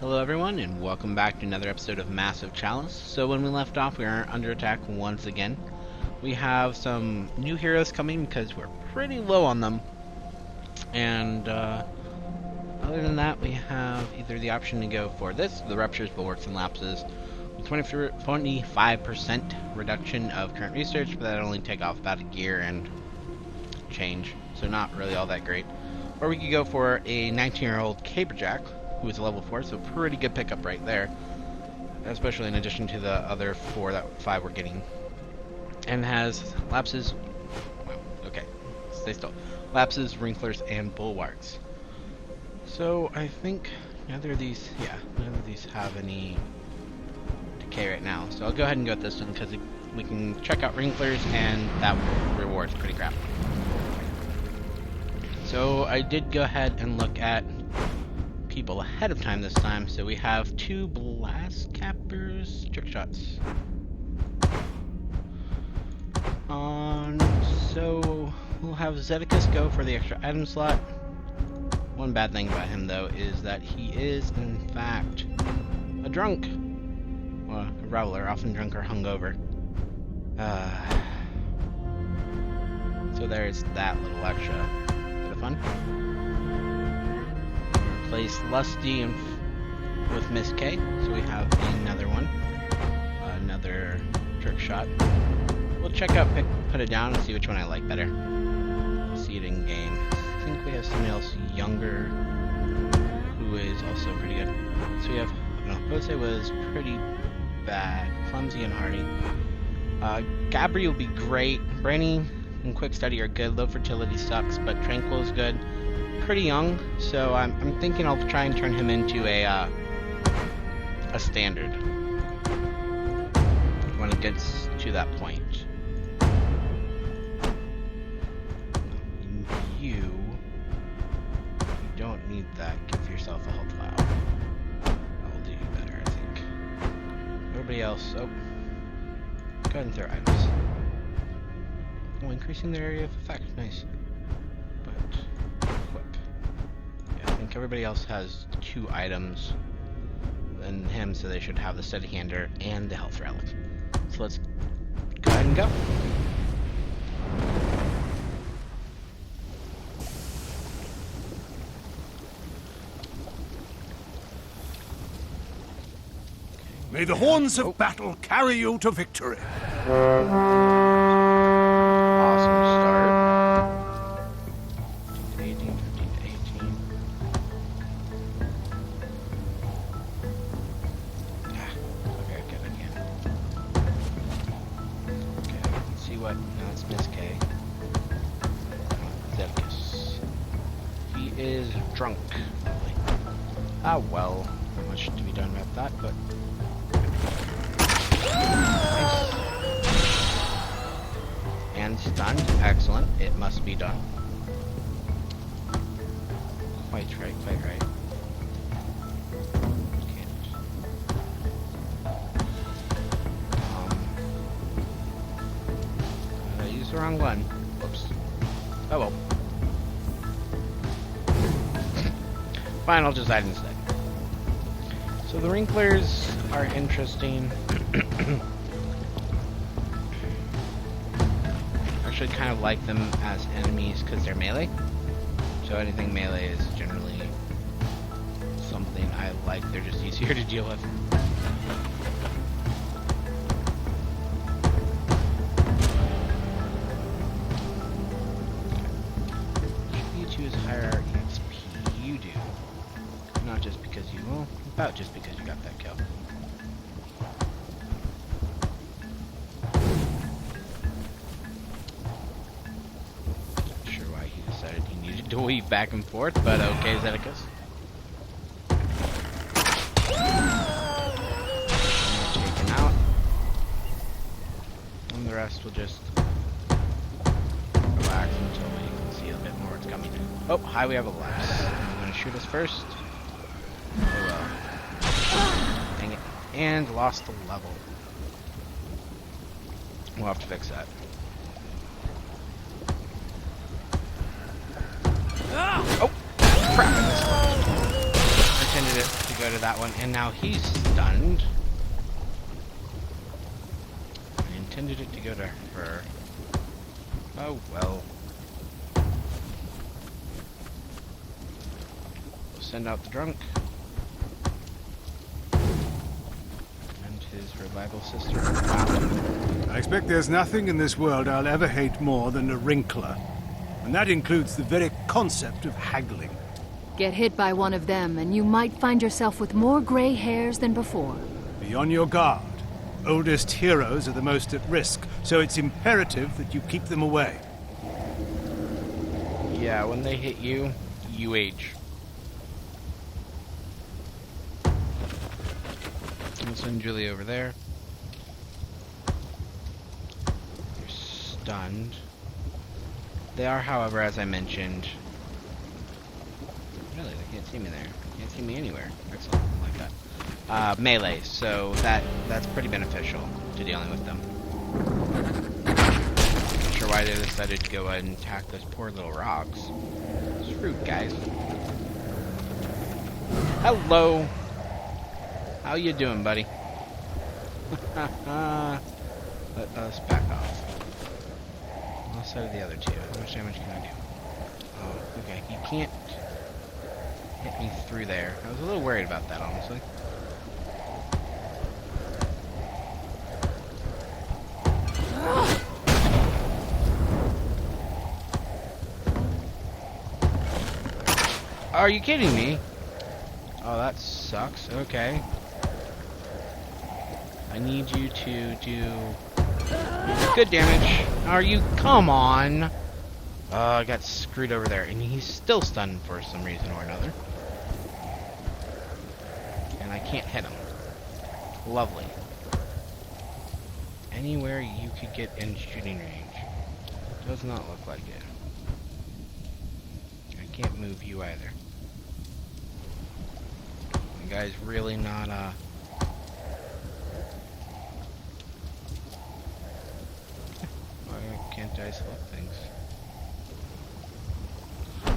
Hello everyone, and welcome back to another episode of Massive Chalice. So when we left off, we are under attack once again. We have some new heroes coming because we're pretty low on them. And other than that, we have either the option to go for this, the Ruptures, Bulwarks, and Lapses, with 25% reduction of current research, but that'll only take off about a gear and change, so not really all that great. Or we could go for a 19-year-old Caberjack, who is a level 4, so pretty good pickup right there. Especially in addition to the other 5 we're getting. And has Lapses, well, okay, stay still. Lapses, Wrinklers, and Bulwarks. So I think neither of these have any decay right now. So I'll go ahead and go with this one because we can check out Wrinklers and that reward's pretty crap. So I did go ahead and look at people ahead of time this time. So we have 2 Blast Cappers, Trick Shots. So we'll have Zedicus go for the extra item slot. One bad thing about him though is that he is in fact a drunk. Well, a reveler, often drunk or hungover. So there's that little extra bit of fun. Replace Lusty with Miss K, so we have another one, another Trick Shot. We'll check out Put It Down and see which one I like better. See it in game. I think we have somebody else younger who is also pretty good. So we have, Jose was pretty bad, clumsy and hardy. Gabri will be great. Brainy and Quick Study are good. Low Fertility sucks, but Tranquil is good. Pretty young, so I'm thinking I'll try and turn him into a standard when it gets to that point. You don't need that. Give yourself a health vial. That will do you better, I think. Everybody else, go ahead and throw items. Oh, increasing their area of effect, nice. But I think everybody else has 2 items than him, so they should have the Steady Hander and the Health Relic. So let's go ahead and go. May the horns of battle carry you to victory. Awesome start. 15 to 18, 15 to 18. Okay, good again. Okay, let's see what. Now it's Miss K. Zedicus. He is drunk. Lovely. Ah, well. Not much to be done about that, but. Nice. And stunned. Excellent. It must be done. Quite right, quite right. I used the wrong one. Whoops. Oh well. Fine, I'll just hide instead. So the Wrinklers are interesting. Actually kind of like them as enemies because they're melee. So anything melee is generally something I like. They're just easier to deal with. You choose higher EXP. You do. Not just because you, well, about just because you got that kill. Not sure why he decided he needed to weave back and forth, but okay, Zedicus. Taken out. And the rest will just relax until we can see a bit more what's coming. Oh, hi, we have a lapse. You want to shoot us first? Oh well. Dang it. And lost the level. We'll have to fix that. Oh! Crap, I missed one. I intended it to go go to that one, and now he's stunned. I intended it to go to her. Oh well. We'll send out the drunk. And his revival sister. Wow. I expect there's nothing in this world I'll ever hate more than a wrinkler. And that includes the very concept of haggling. Get hit by one of them, and you might find yourself with more gray hairs than before. Be on your guard. Oldest heroes are the most at risk, so it's imperative that you keep them away. Yeah, when they hit you, you age. I'll send Julie over there. You're stunned. They are, however, as I mentioned... Really, they can't see me there. Can't see me anywhere. Excellent, I like that. Melee, so that's pretty beneficial to dealing with them. Not sure why they decided to go ahead and attack those poor little rocks. It's rude, guys. Hello! How you doing, buddy? Let us back off. Also the other two. How much damage can I do? Oh, okay. You can't hit me through there. I was a little worried about that, honestly. Are you kidding me? Oh, that sucks. Okay. I need you to do good damage. Are you? Come on. I got screwed over there. And he's still stunned for some reason or another. And I can't hit him. Lovely. Anywhere you could get in shooting range. Does not look like it. I can't move you either. The guy's really not, Why can't I select things?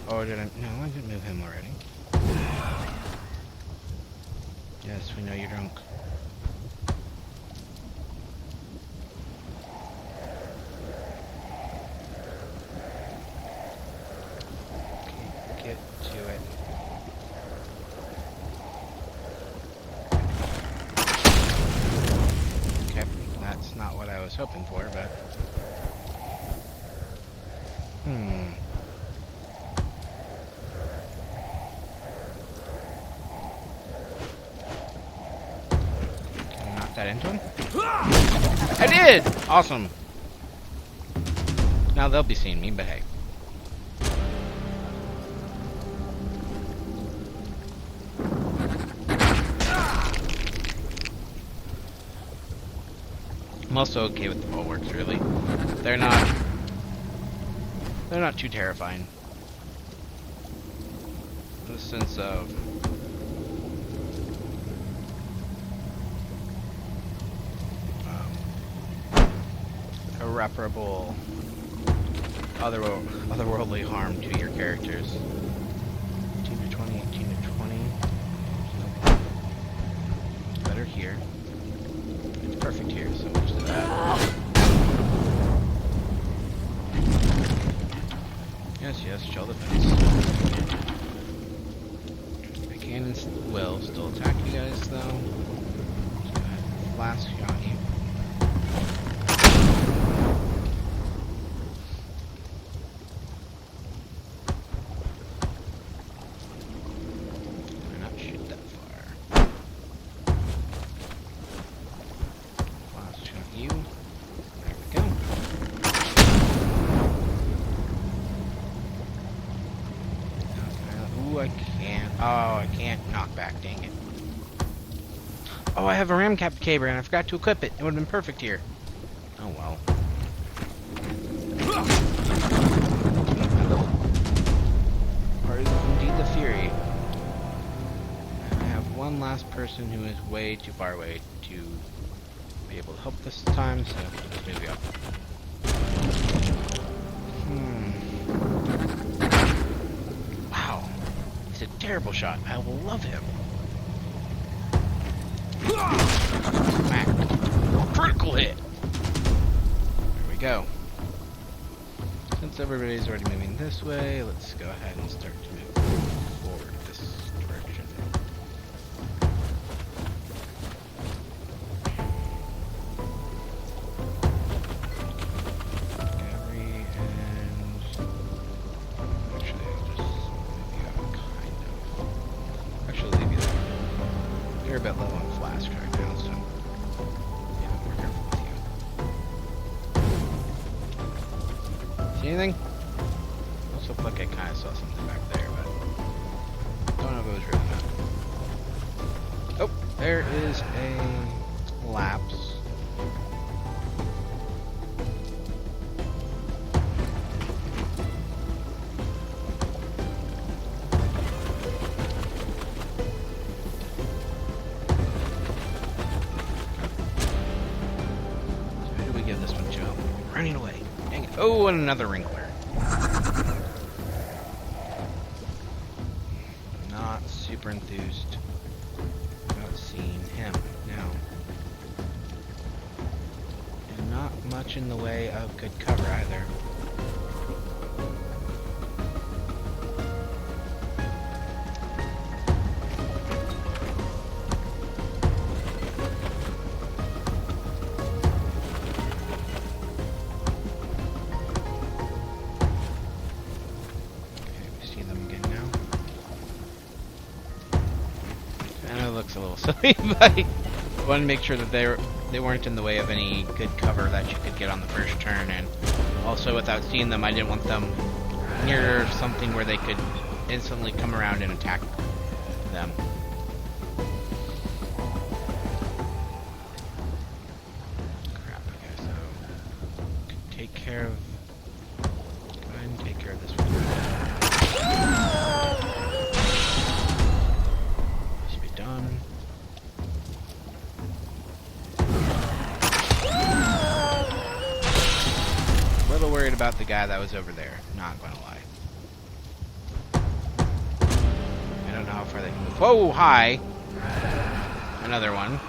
Oh, did I? No, I didn't move him already. Yes, we know you're drunk. Okay, get to it. Okay, that's not what I was hoping for, but... Can I knock that into him? I did! Awesome. Now they'll be seeing me, but hey. I'm also okay with the bulwarks, really. They're not too terrifying. In the sense of irreparable otherworldly harm to your characters. 18 to 20, 18 to 20. It's better here. It's perfect here, so much to that. Yes, chill the fence. I can and will still attack you guys, though. Just go ahead and flash shot you. Why not shoot that far? Flash shot you. There we go. Ooh, I can't. Oh, I can't knock back, dang it. Oh, I have a ram cap caber and I forgot to equip it. It would have been perfect here. Oh well. Or is it indeed the Fury? I have one last person who is way too far away to be able to help this time, so let's move you up. Wow. He's a terrible shot. I will love him. There we go. Since everybody's already moving this way, let's go ahead and start to move forward this direction. Gabby and... Actually, I'll just move you out kind of. Actually, leave you there. You're a bit low on flask right now, so... Yeah, we're careful with you. See anything? Also looked like I kind of saw something back there, but don't know if it was really not. Oh, there is a lapse. So who do we give this one to? Running away. Dang it. Oh, and another wrinkler. Not super enthused about seeing him now. And not much in the way of good cover either. Looks a little silly, but I wanted to make sure that they weren't in the way of any good cover that you could get on the first turn, and also without seeing them, I didn't want them near something where they could instantly come around and attack them. Crap, okay, so take care of... Go ahead and take care of this one. Worried about the guy that was over there, not gonna lie. I don't know how far they can move. Whoa, hi! Another one.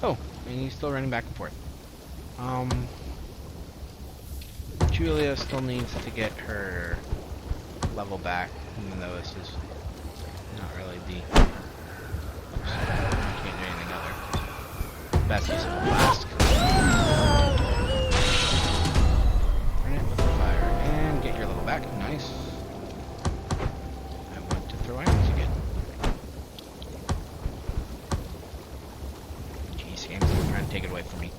Oh, and he's still running back and forth. Julia still needs to get her level back, even though this is not really the... Can't do anything other. Best use of a flask. Get your level back. Nice. I want to throw irons again. Jeez, game's trying to take it away from me.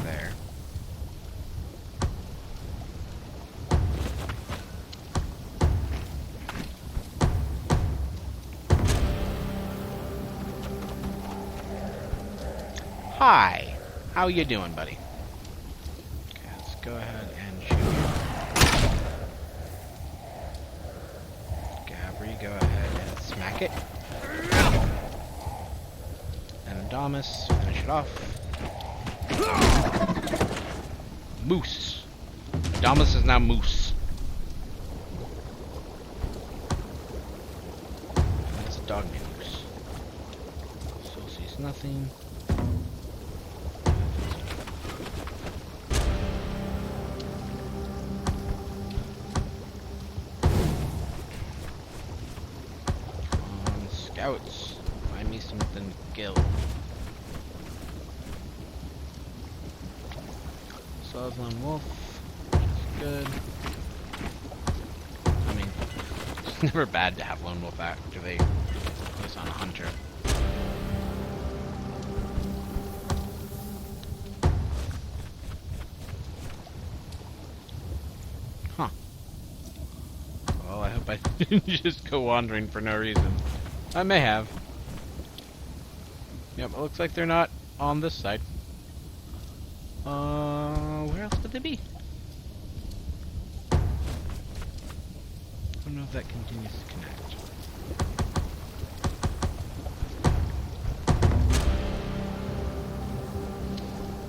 There. Hi, how you doing, buddy? Okay, let's go ahead and shoot you. Gabri, go ahead and smack it. And Adamus, finish it off. Moose. Adamus is now Moose. And that's a dog named Moose. Still sees nothing. Scouts, find me something to kill. Saw Lone Wolf, which is good. I mean, it's never bad to have Lone Wolf activate place on a hunter. Huh. Well, I hope I didn't just go wandering for no reason. I may have. Yep, it looks like they're not on this side. Where else would they be? I don't know if that continues to connect.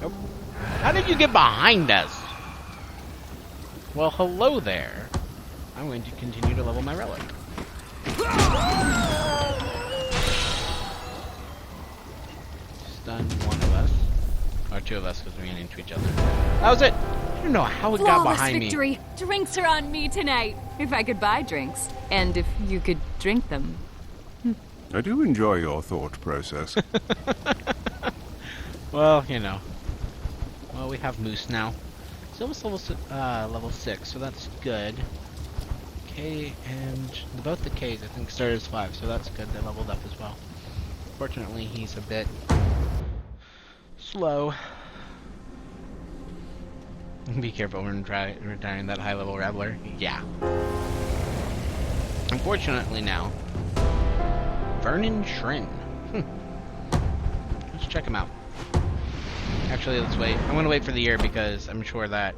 Nope. How did you get behind us? Well, hello there. I'm going to continue to level my relic. Stun one of us. Or two of us because we ran into each other. That was it! I don't know how it got behind victory. me. Drinks are on me tonight. If I could buy drinks. And if you could drink them. I do enjoy your thought process. Well, you know. Well, we have Moose now. Silver's level 6, so that's good. K and both the Ks I think started as 5, so that's good. They leveled up as well. Fortunately, he's a bit slow. Be careful when retiring that high-level Rattler. Yeah. Unfortunately now, Vernon Shrin. Let's check him out. Actually, let's wait. I'm going to wait for the year because I'm sure that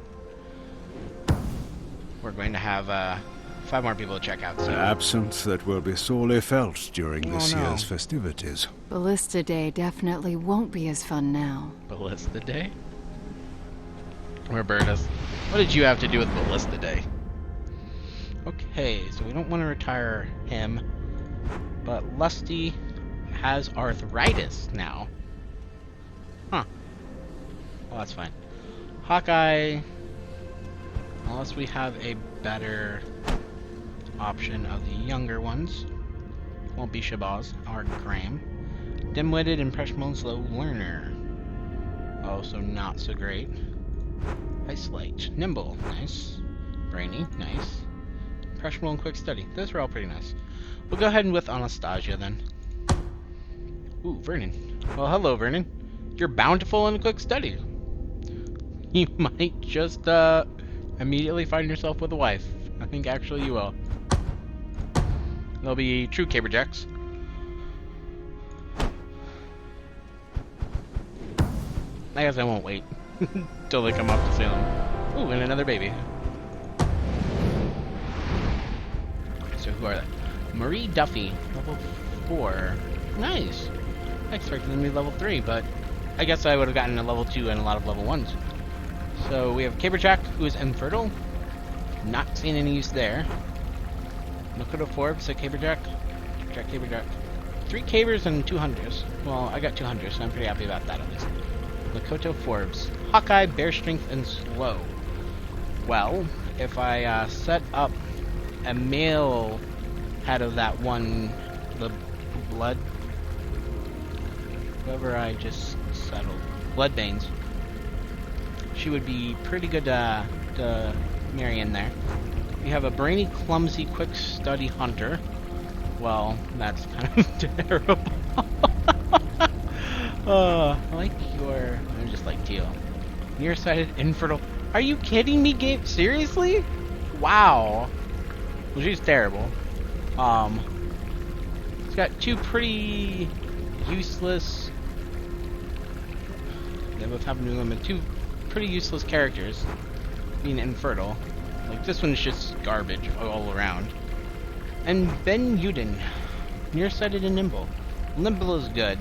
we're going to have 5 more people to check out. So. An absence that will be sorely felt during this no. year's festivities. Ballista Day definitely won't be as fun now. Ballista Day? Robertus, what did you have to do with Ballista Day? Okay, so we don't want to retire him, but Lusty has arthritis now. Huh. Well, that's fine. Hawkeye, unless we have a better option of the younger ones, won't be Shabazz or Graham. Dim-witted, impressionable, and slow learner. Also not so great. Isolate. Nimble. Nice. Brainy. Nice. Impressionable and quick study. Those are all pretty nice. We'll go ahead and with Anastasia then. Ooh, Vernon. Well, hello, Vernon. You're bountiful and quick study. You might just immediately find yourself with a wife. I think actually you will. They'll be true caberjacks. I guess I won't wait till they come up to Salem. Ooh, and another baby. So who are they? Marie Duffy, level 4. Nice. I expected them to be level 3, but I guess I would have gotten a level 2 and a lot of level 1s. So we have Caberjack, who is infertile. Not seeing any use there. Makoto Forbes, so Caberjack. Caberjack. 3 Cabers and 2 Hunters. Well, I got 2 Hunters, so I'm pretty happy about that at least. Makoto Forbes. Hawkeye, Bear Strength, and Slow. Well, if I set up a male head of that one, the blood, whoever I just settled, Bloodbanes, she would be pretty good to marry in there. We have a brainy, clumsy, quick study hunter. Well, that's kind of terrible. I like your... I just like teal. Nearsighted, infertile. Are you kidding me, Gabe? Seriously? Wow. Well, she's terrible. It's got 2 pretty useless... They both have New Limit. 2 pretty useless characters. Being infertile. Like, this one's just garbage all around. And Ben Uden. Nearsighted and nimble. Nimble is good.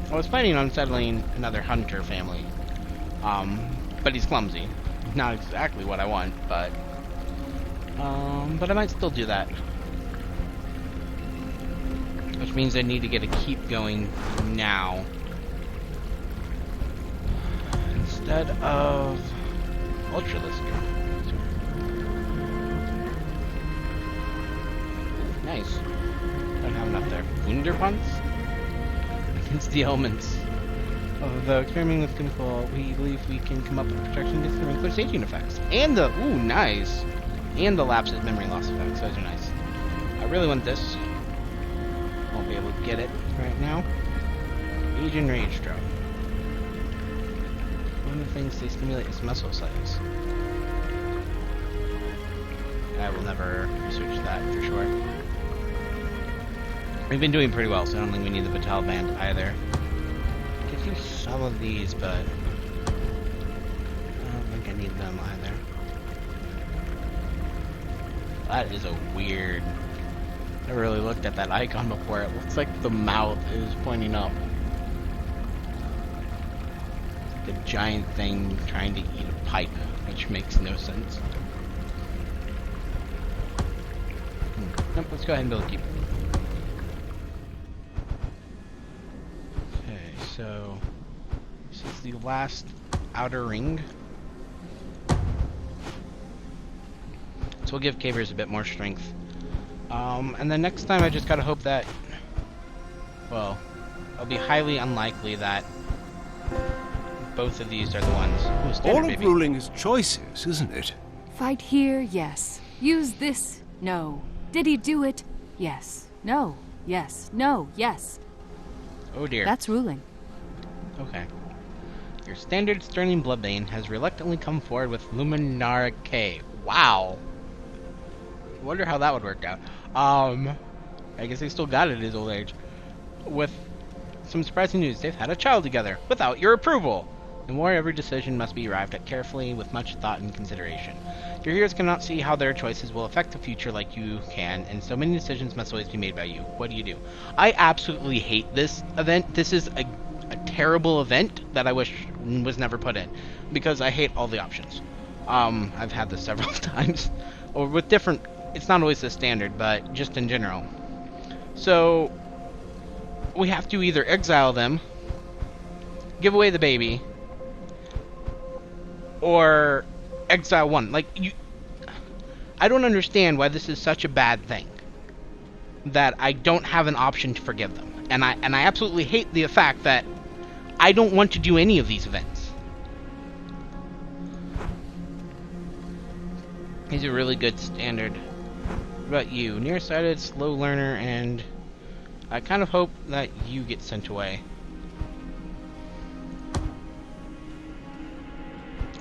I was planning on settling another hunter family. But he's clumsy. Not exactly what I want, but I might still do that. Which means I need to get a keep going now. Instead of Ultralisker. Nice. Don't have enough there. Wunderpunts? Against the elements. Although experimenting with chemical, we believe we can come up with protection against the wrinkler staging effects. And the, ooh, nice. And the lapses memory loss effects. Those are nice. I really want this. Won't be able to get it right now. Age and Rage drop. One of the things they stimulate is muscle size. I will never research that for sure. We've been doing pretty well, so I don't think we need the Batal Band either. I could use some of these, but I don't think I need them either. That is a weird... I never really looked at that icon before. It looks like the mouth is pointing up. It's like a giant thing trying to eat a pipe, which makes no sense. Nope, let's go ahead and build a keep. Okay, so this is the last outer ring. So we'll give cavers a bit more strength. And then next time I just gotta hope that, well, it'll be highly unlikely that both of these are the ones. Ooh, standard, All of baby. ruling is choices, isn't it? Fight here, yes. Use this, no. Did he do it? Yes. No. Yes. No. Yes. Oh dear. That's ruling. Okay. Your standard Sterling Bloodbane has reluctantly come forward with Luminara K. Wow. Wonder how that would work out. I guess he still got it at his old age. With some surprising news, they've had a child together, without your approval. In war, every decision must be arrived at carefully, with much thought and consideration. Your heroes cannot see how their choices will affect the future like you can, and so many decisions must always be made by you. What do? I absolutely hate this event. This is a terrible event that I wish was never put in, because I hate all the options. I've had this several times, or with different, it's not always the standard, but just in general. So, we have to either exile them, give away the baby, or exile one. Like, I don't understand why this is such a bad thing, that I don't have an option to forgive them. And I absolutely hate the fact that I don't want to do any of these events. He's a really good standard. What about you? Nearsighted, slow learner, and I kind of hope that you get sent away.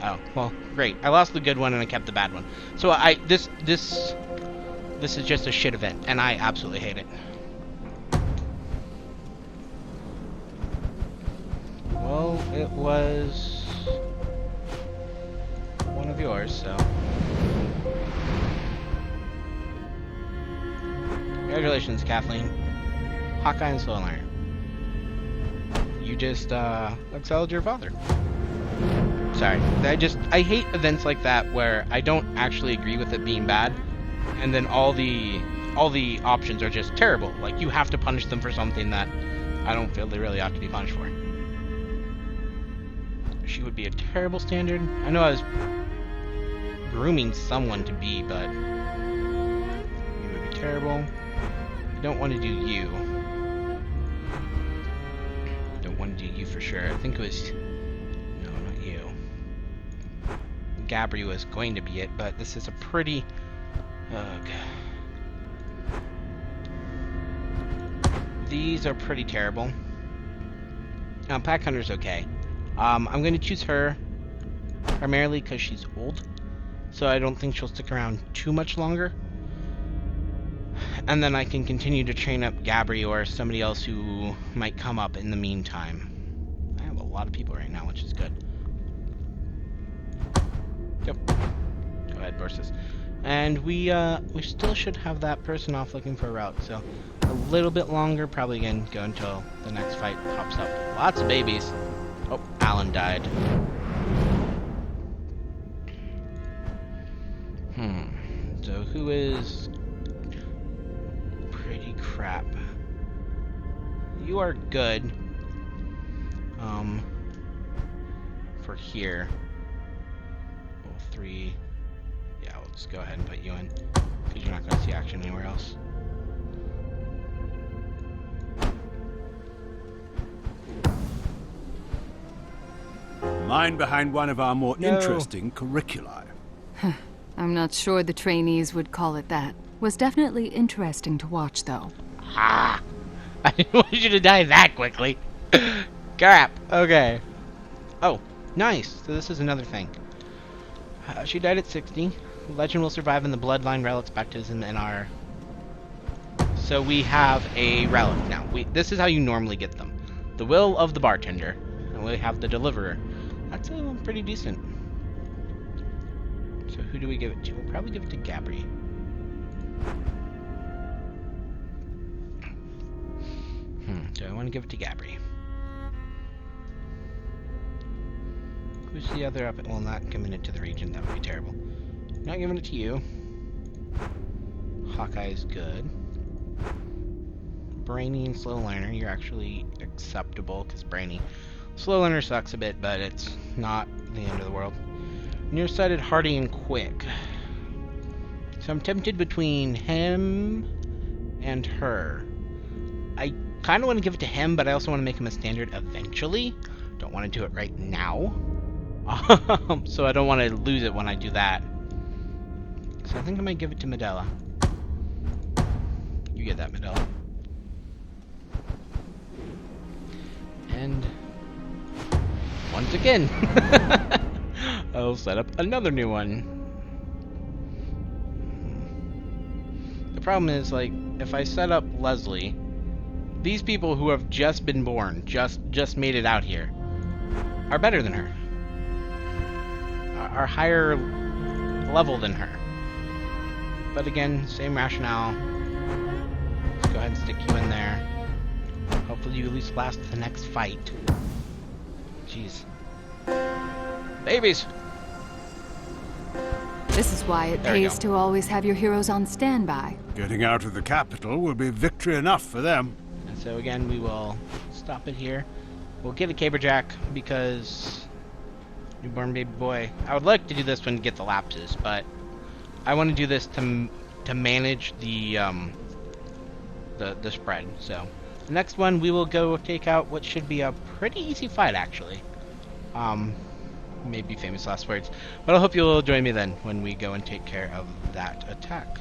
Oh, well, great. I lost the good one and I kept the bad one. So this is just a shit event, and I absolutely hate it. Well, it was one of yours, so. Congratulations, Kathleen. Hawkeye and Slowliner. You just exiled your father. Sorry. I hate events like that where I don't actually agree with it being bad, and then all the options are just terrible. Like, you have to punish them for something that I don't feel they really ought to be punished for. She would be a terrible standard. I know I was grooming someone to be, but you would be terrible. I don't want to do you. Don't want to do you for sure. I think it was... No, not you. Gabri was going to be it, but this is a pretty... Ugh. These are pretty terrible. Now, Pack Hunter's okay. I'm going to choose her primarily because she's old, so I don't think she'll stick around too much longer. And then I can continue to train up Gabri or somebody else who might come up in the meantime. I have a lot of people right now, which is good. Yep. Go ahead, Borsus. And we still should have that person off looking for a route, so a little bit longer, probably again go until the next fight pops up. Lots of babies. Oh, Alan died. So who is pretty crap? You are good. For here. Well, 3. Yeah, we'll just go ahead and put you in, because you're not going to see action anywhere else. Mind behind one of our more interesting curriculi. I'm not sure the trainees would call it that. Was definitely interesting to watch, though. Ah! I didn't want you to die that quickly. Crap. Okay. Oh, nice. So this is another thing. She died at 60. Legend will survive in the bloodline Relic's baptism in our... So we have a relic now. This is how you normally get them. The will of the bartender. And we have the deliverer. That's pretty decent. So who do we give it to? We'll probably give it to Gabri. So I want to give it to Gabri. Who's the other up? Well, not giving it to the Regent. That would be terrible. Not giving it to you. Hawkeye's good. Brainy and Slow Learner, you're actually acceptable, because Brainy. Slow Learner sucks a bit, but it's not the end of the world. Nearsighted, Hardy, and Quick. So I'm tempted between him and her. I kind of want to give it to him, but I also want to make him a standard eventually. Don't want to do it right now. So I don't want to lose it when I do that. So I think I might give it to Medela. You get that, Medela. And once again, I'll set up another new one. The problem is, like, if I set up Leslie, these people who have just been born, just made it out here, are better than her. Are higher level than her. But again, same rationale. Let's go ahead and stick you in there. Hopefully you at least last the next fight. Jeez. Babies! This is why it There we pays go. to always have your heroes on standby. Getting out of the capital will be victory enough for them. And so again, we will stop it here. We'll get a caberjack because newborn baby boy. I would like to do this one to get the lapses, but I want to do this to manage the spread. So the next one we will go take out what should be a pretty easy fight actually. Maybe famous last words, but I hope you'll join me then when we go and take care of that attack.